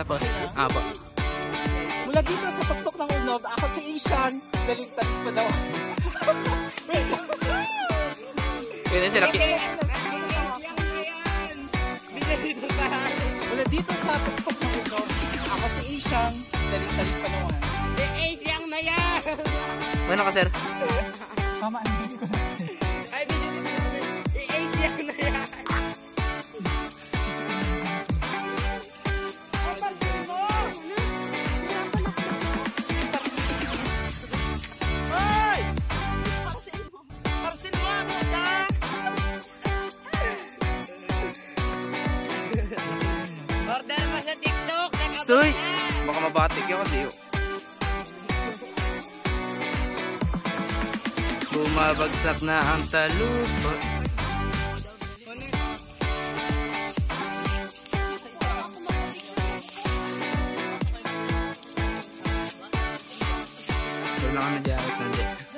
Tapos, apo. Mula dito sa tuktok ng unob, ako si Asian. Galing-talit pa daw. Yun sila. Mula dito sa tuktok ng unob, ako si Asian. Galing-talit pa naman. Asian na yan! Ano ka, sir? Tama, hindi ko na. Ay, binili ko namin. Asian na yan! Order mo sa TikTok! Stoy! Baka mabatik yun kasi yun. Bumabagsak na ang talupa. Wala ka na jacket nandiyan.